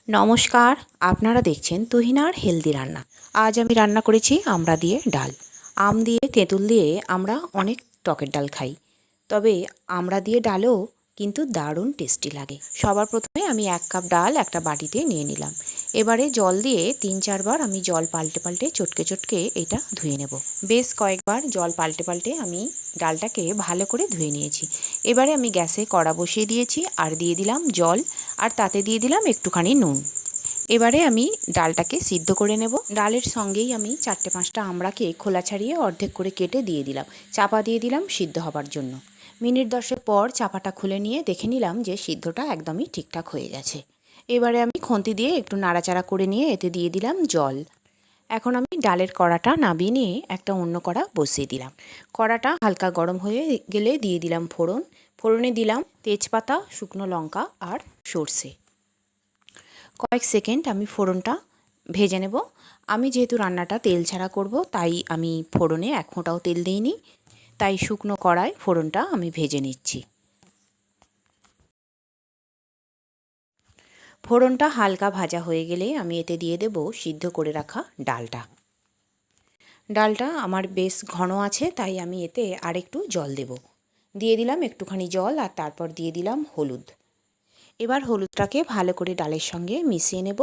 নমস্কার, আপনারা দেখছেন তুহিনার হেলদি রান্না। আজ আমি রান্না করেছি আমড়া দিয়ে ডাল। আম দিয়ে তেঁতুল দিয়ে আমরা অনেক টকের ডাল খাই, তবে আমড়া দিয়ে ডালও কিন্তু দারুণ টেস্টি লাগে। সবার প্রথমে আমি 1 কাপ ডাল একটা বাটিতে নিয়ে নিলাম। এবারে জল দিয়ে 3-4 বার আমি জল পাল্টে পাল্টে চটকে চটকে এটা ধুয়ে নেব। বেশ কয়েকবার জল পাল্টে পাল্টে আমি ডালটাকে ভালো করে ধুয়ে নিয়েছি। এবারে আমি গ্যাসে কড়া বসিয়ে দিয়েছি আর দিয়ে দিলাম জল, আর তাতে দিয়ে দিলাম একটুখানি নুন। এবারে আমি ডালটাকে সিদ্ধ করে নেব। ডালের সঙ্গেই আমি 4-5টা আমড়াকে খোলা ছাড়িয়ে অর্ধেক করে কেটে দিয়ে দিলাম। চাপা দিয়ে দিলাম সিদ্ধ হবার জন্য। মিনিট 10 পর চাপাটা খুলে নিয়ে দেখে নিলাম যে সিদ্ধটা একদমই ঠিকঠাক হয়ে গেছে। এবারে আমি খুন্তি দিয়ে একটু নাড়াচাড়া করে নিয়ে এতে দিয়ে দিলাম জল। এখন আমি ডালের কড়াটা নামিয়ে নিয়ে একটা অন্য কড়া বসিয়ে দিলাম। কড়াটা হালকা গরম হয়ে গেলে দিয়ে দিলাম ফোড়ন। ফোড়নে দিলাম তেজপাতা, শুকনো লঙ্কা আর সর্ষে। কয়েক সেকেন্ড আমি ফোড়নটা ভেজে নেব। আমি যেহেতু রান্নাটা তেল ছাড়া করব, তাই আমি ফোড়নে 1 ফোঁটাও তেল দিইনি, তাই শুকনো কড়ায় ফোড়নটা আমি ভেজে নিচ্ছি। ফোড়নটা হালকা ভাজা হয়ে গেলে আমি এতে দিয়ে দেব সিদ্ধ করে রাখা ডালটা। ডালটা আমার বেশ ঘন আছে, তাই আমি এতে আরেকটু জল দেব। দিয়ে দিলাম একটুখানি জল, আর তারপর দিয়ে দিলাম হলুদ। এবার হলুদটাকে ভালো করে ডালের সঙ্গে মিশিয়ে নেব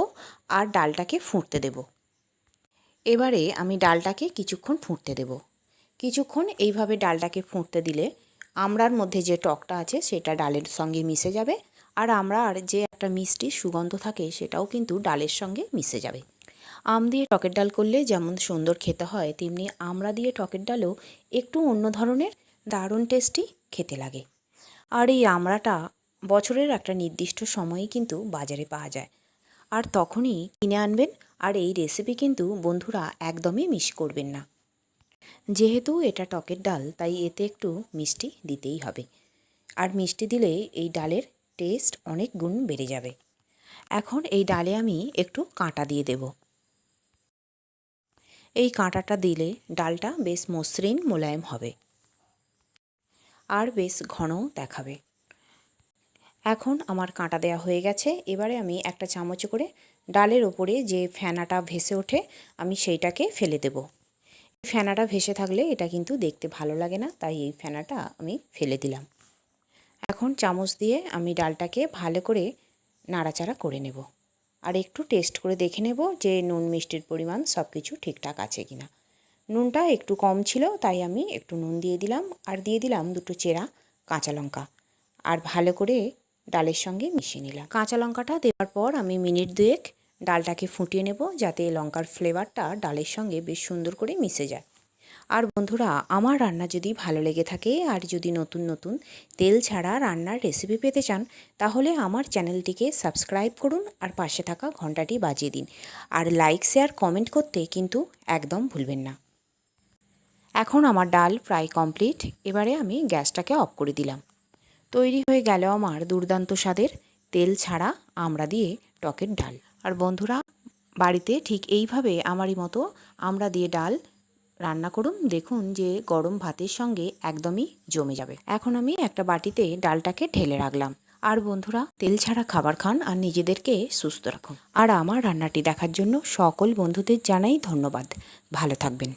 আর ডালটাকে ফুটতে দেব। এবারে আমি ডালটাকে কিছুক্ষণ ফুটতে দেব। কিছুক্ষণ এইভাবে ডালটাকে ফুটতে দিলে আমড়ার মধ্যে যে টকটা আছে সেটা ডালের সঙ্গে মিশে যাবে, আর আমড়ার যে একটা মিষ্টি সুগন্ধ থাকে সেটাও কিন্তু ডালের সঙ্গে মিশে যাবে। আম দিয়ে টকের ডাল করলে যেমন সুন্দর খেতে হয়, তেমনি আমড়া দিয়ে টকের ডালও একটু অন্য ধরনের দারুণ টেস্টি খেতে লাগে। আর এই আমড়াটা বছরের একটা নির্দিষ্ট সময়েই কিন্তু বাজারে পাওয়া যায়, আর তখনই কিনে আনবেন। আর এই রেসিপি কিন্তু বন্ধুরা একদমই মিস করবেন না। যেহেতু এটা টকের ডাল, তাই এতে একটু মিষ্টি দিতেই হবে, আর মিষ্টি দিলে এই ডালের টেস্ট অনেক গুণ বেড়ে যাবে। এখন এই ডালে আমি একটু কাঁটা দিয়ে দেব। এই কাঁটাটা দিলে ডালটা বেশ মসৃণ মোলায়েম হবে আর বেশ ঘনও দেখাবে। এখন আমার কাঁটা দেওয়া হয়ে গেছে। এবারে আমি একটা চামচ করে ডালের ওপরে যে ফেনাটা ভেসে ওঠে আমি সেইটাকে ফেলে দেব। ফেনাটা ভেসে থাকলে এটা কিন্তু দেখতে ভালো লাগে না, তাই এই ফেনাটা আমি ফেলে দিলাম। এখন চামচ দিয়ে আমি ডালটাকে ভালো করে নাড়াচাড়া করে নেব, আর একটু টেস্ট করে দেখে নেব যে নুন মিষ্টির পরিমাণ সব কিছু ঠিকঠাক আছে কিনা। নুনটা একটু কম ছিল, তাই আমি একটু নুন দিয়ে দিলাম, আর দিয়ে দিলাম 2টো চেরা কাঁচা লঙ্কা, আর ভালো করে ডালের সঙ্গে মিশিয়ে নিলাম। কাঁচা লঙ্কাটা দেওয়ার পর আমি মিনিট 2 ডালটাকে ফুটিয়ে নেব, যাতে লঙ্কার ফ্লেভারটা ডালের সঙ্গে বেশ সুন্দর করে মিশে যায়। আর বন্ধুরা, আমার রান্না যদি ভালো লেগে থাকে আর যদি নতুন নতুন তেল ছাড়া রান্নার রেসিপি পেতে চান, তাহলে আমার চ্যানেলটিকে সাবস্ক্রাইব করুন আর পাশে থাকা ঘন্টাটি বাজিয়ে দিন। আর লাইক, শেয়ার, কমেন্ট করতে কিন্তু একদম ভুলবেন না। এখন আমার ডাল প্রায় কমপ্লিট। এবারে আমি গ্যাসটাকে অফ করে দিলাম। তৈরি হয়ে গেল আমার দুর্দান্ত স্বাদের তেল ছাড়া আমড়া দিয়ে টকের ডাল। আর বন্ধুরা, বাড়িতে ঠিক এইভাবে আমারই মতো আমড়া দিয়ে ডাল রান্না করুন, দেখুন যে গরম ভাতের সঙ্গে একদমই জমে যাবে। এখন আমি একটা বাটিতে ডালটাকে ঢেলে রাখলাম। আর বন্ধুরা, তেল ছাড়া খাবার খান আর নিজেদেরকে সুস্থ রাখুন। আর আমার রান্নাটি দেখার জন্য সকল বন্ধুদের জানাই ধন্যবাদ। ভালো থাকবেন।